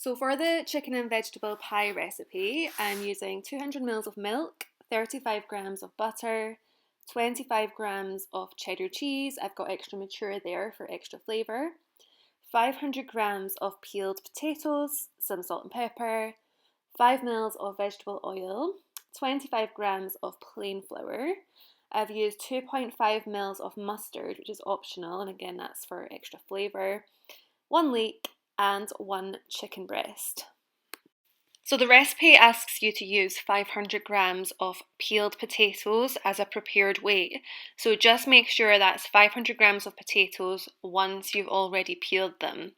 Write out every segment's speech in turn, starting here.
So for the chicken and vegetable pie recipe, I'm using 200 ml of milk, 35 grams of butter, 25 grams of cheddar cheese. I've got extra mature there for extra flavour. 500 grams of peeled potatoes, some salt and pepper, 5 ml of vegetable oil, 25 grams of plain flour. I've used 2.5 ml of mustard, which is optional, and again, that's for extra flavour, 1 leek, and 1 chicken breast. So the recipe asks you to use 500 grams of peeled potatoes as a prepared weight. So just make sure that's 500 grams of potatoes once you've already peeled them.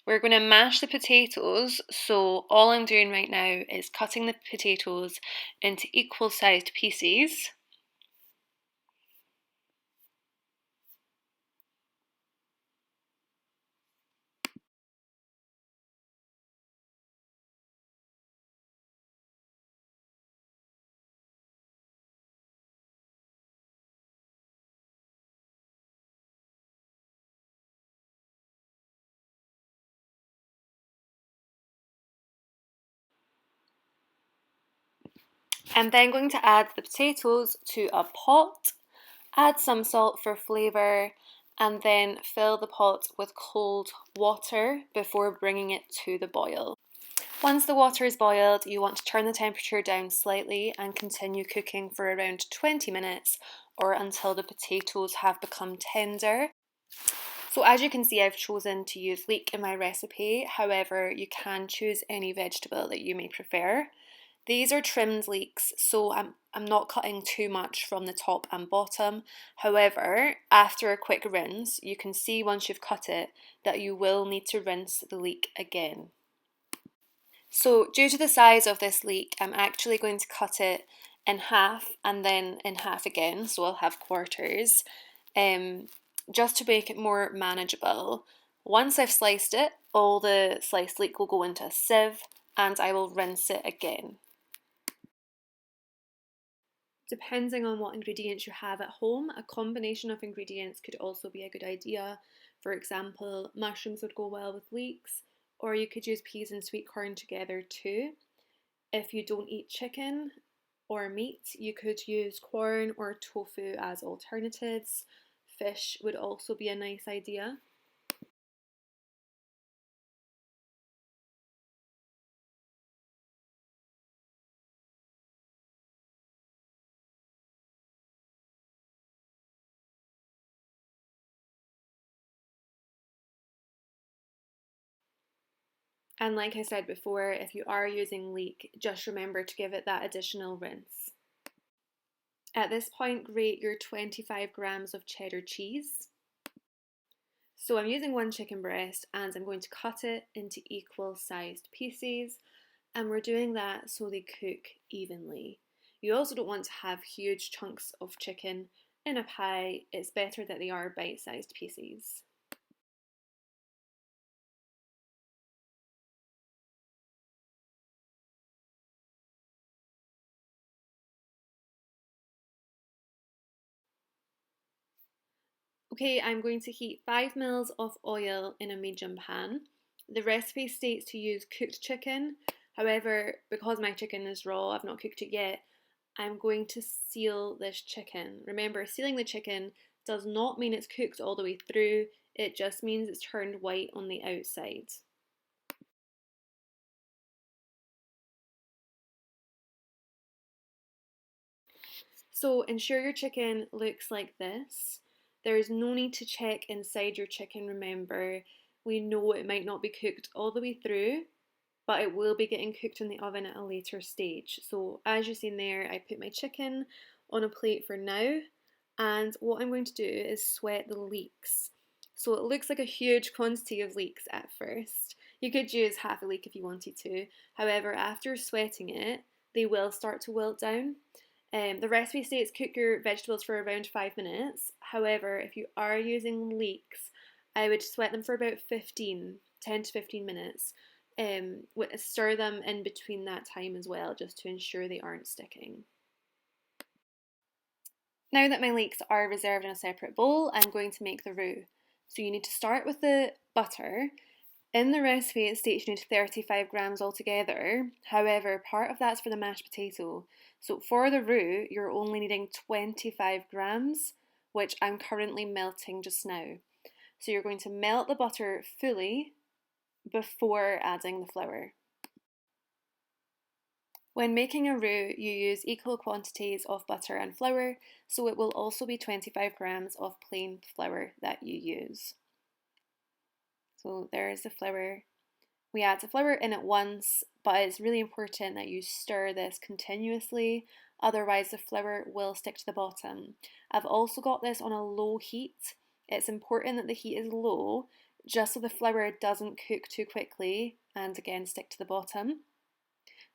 We're going to mash the potatoes, so all I'm doing right now is cutting the potatoes into equal sized pieces. I'm then going to add the potatoes to a pot, add some salt for flavour, and then fill the pot with cold water before bringing it to the boil. Once the water is boiled, you want to turn the temperature down slightly and continue cooking for around 20 minutes or until the potatoes have become tender. So as you can see, I've chosen to use leek in my recipe. However, you can choose any vegetable that you may prefer. These are trimmed leeks, so I'm not cutting too much from the top and bottom. However, after a quick rinse, you can see once you've cut it that you will need to rinse the leek again. So due to the size of this leek, I'm actually going to cut it in half and then in half again, so I'll have quarters, just to make it more manageable. Once I've sliced it, all the sliced leek will go into a sieve and I will rinse it again. Depending on what ingredients you have at home, a combination of ingredients could also be a good idea. For example, mushrooms would go well with leeks, or you could use peas and sweet corn together too. If you don't eat chicken or meat, you could use corn or tofu as alternatives. Fish would also be a nice idea. And like I said before, if you are using leek, just remember to give it that additional rinse. At this point, grate your 25 grams of cheddar cheese. So I'm using 1 chicken breast and I'm going to cut it into equal sized pieces, and we're doing that so they cook evenly. You also don't want to have huge chunks of chicken in a pie. It's better that they are bite-sized pieces. Okay, I'm going to heat 5 ml of oil in a medium pan. The recipe states to use cooked chicken. However, because my chicken is raw, I've not cooked it yet, I'm going to seal this chicken. Remember, sealing the chicken does not mean it's cooked all the way through, it just means it's turned white on the outside. So ensure your chicken looks like this. There is no need to check inside your chicken, remember. We know it might not be cooked all the way through, but it will be getting cooked in the oven at a later stage. So as you've seen there, I put my chicken on a plate for now, and what I'm going to do is sweat the leeks. So it looks like a huge quantity of leeks at first. You could use half a leek if you wanted to. However, after sweating it, they will start to wilt down. The recipe states cook your vegetables for around 5 minutes. However, if you are using leeks, I would sweat them for about 10 to 15 minutes. Stir them in between that time as well, just to ensure they aren't sticking. Now that my leeks are reserved in a separate bowl, I'm going to make the roux. So you need to start with the butter. In the recipe, it states you need 35 grams altogether. However, part of that's for the mashed potato. So for the roux, you're only needing 25 grams, which I'm currently melting just now. So you're going to melt the butter fully before adding the flour. When making a roux, you use equal quantities of butter and flour, so it will also be 25 grams of plain flour that you use. So there's the flour. We add the flour in at once, but it's really important that you stir this continuously, otherwise the flour will stick to the bottom. I've also got this on a low heat. It's important that the heat is low, just so the flour doesn't cook too quickly and again stick to the bottom.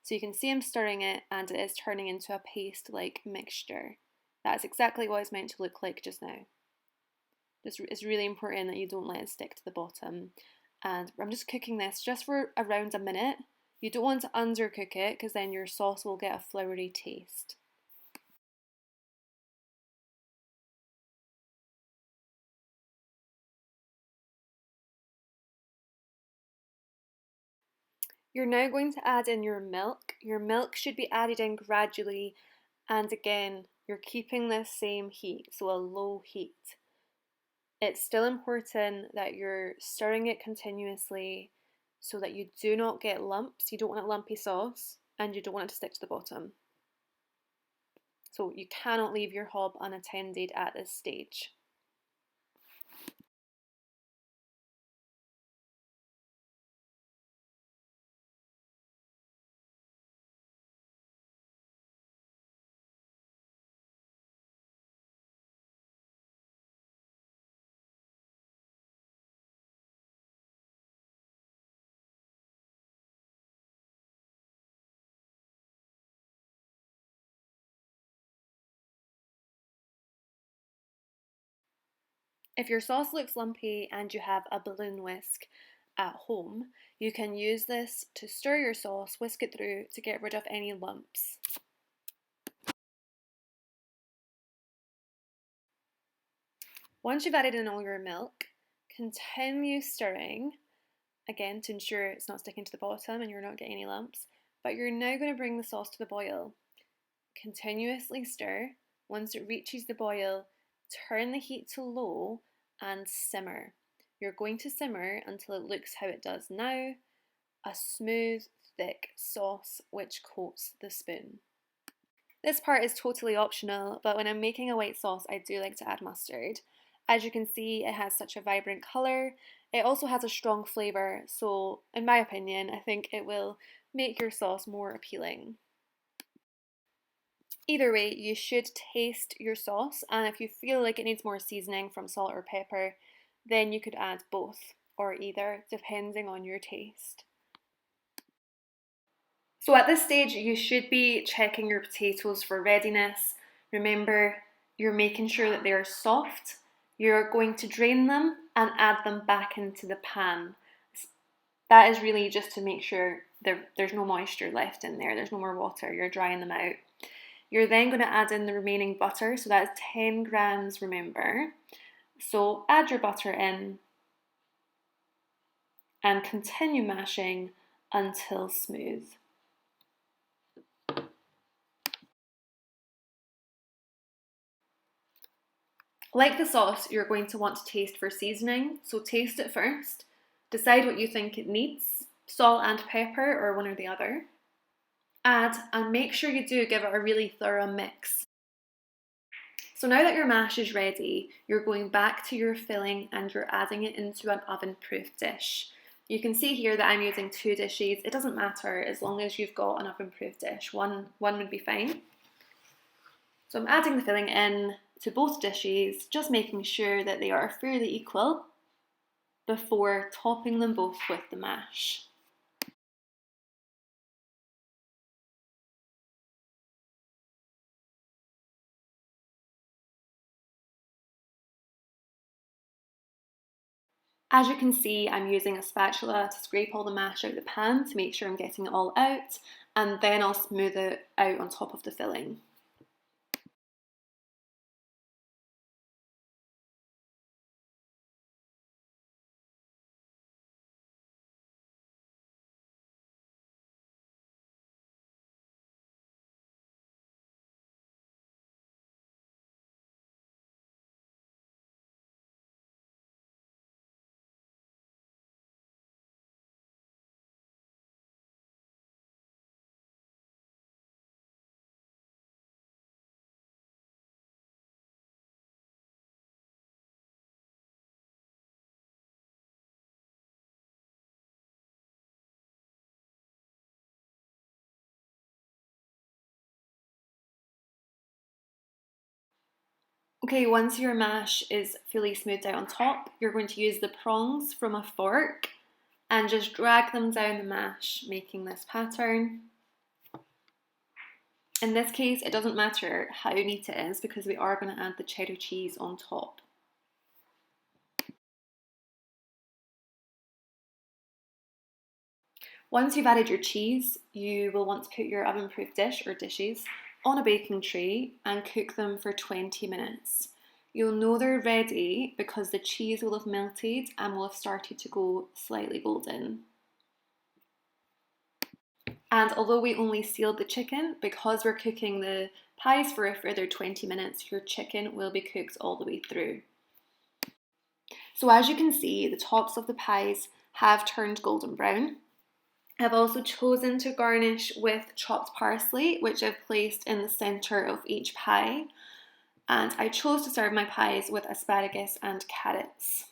So you can see I'm stirring it and it is turning into a paste-like mixture. That's exactly what it's meant to look like just now. It's really important that you don't let it stick to the bottom. And I'm just cooking this just for around a minute. You don't want to undercook it because then your sauce will get a floury taste. You're now going to add in your milk. Your milk should be added in gradually, and again, you're keeping this same heat, so a low heat. It's still important that you're stirring it continuously so that you do not get lumps. You don't want a lumpy sauce and you don't want it to stick to the bottom. So you cannot leave your hob unattended at this stage. If your sauce looks lumpy and you have a balloon whisk at home, you can use this to stir your sauce, whisk it through to get rid of any lumps. Once you've added in all your milk, continue stirring, again to ensure it's not sticking to the bottom and you're not getting any lumps, but you're now going to bring the sauce to the boil. Continuously stir. Once it reaches the boil, turn the heat to low and simmer. You're going to simmer until it looks how it does now, a smooth, thick sauce which coats the spoon. This part is totally optional, but when I'm making a white sauce, I do like to add mustard. As you can see, it has such a vibrant colour. It also has a strong flavour, so in my opinion, I think it will make your sauce more appealing. Either way, you should taste your sauce, and if you feel like it needs more seasoning from salt or pepper, then you could add both or either, depending on your taste. So at this stage, you should be checking your potatoes for readiness. Remember, you're making sure that they are soft. You're going to drain them and add them back into the pan. That is really just to make sure there's no moisture left in there, there's no more water, you're drying them out. You're then going to add in the remaining butter, so that is 10 grams, remember. So add your butter in and continue mashing until smooth. Like the sauce, you're going to want to taste for seasoning, so taste it first. Decide what you think it needs, salt and pepper or one or the other. Add and make sure you do give it a really thorough mix. So now that your mash is ready, you're going back to your filling and you're adding it into an oven-proof dish. You can see here that I'm using 2 dishes. It doesn't matter as long as you've got an oven-proof dish. One would be fine. So I'm adding the filling in to both dishes, just making sure that they are fairly equal before topping them both with the mash. As you can see, I'm using a spatula to scrape all the mash out of the pan to make sure I'm getting it all out, and then I'll smooth it out on top of the filling. Okay, once your mash is fully smoothed out on top, you're going to use the prongs from a fork and just drag them down the mash, making this pattern. In this case, it doesn't matter how neat it is because we are going to add the cheddar cheese on top. Once you've added your cheese, you will want to put your oven-proof dish or dishes on a baking tray and cook them for 20 minutes. You'll know they're ready because the cheese will have melted and will have started to go slightly golden. And although we only sealed the chicken, because we're cooking the pies for a further 20 minutes, your chicken will be cooked all the way through. So as you can see, the tops of the pies have turned golden brown. I've also chosen to garnish with chopped parsley, which I've placed in the centre of each pie. And I chose to serve my pies with asparagus and carrots.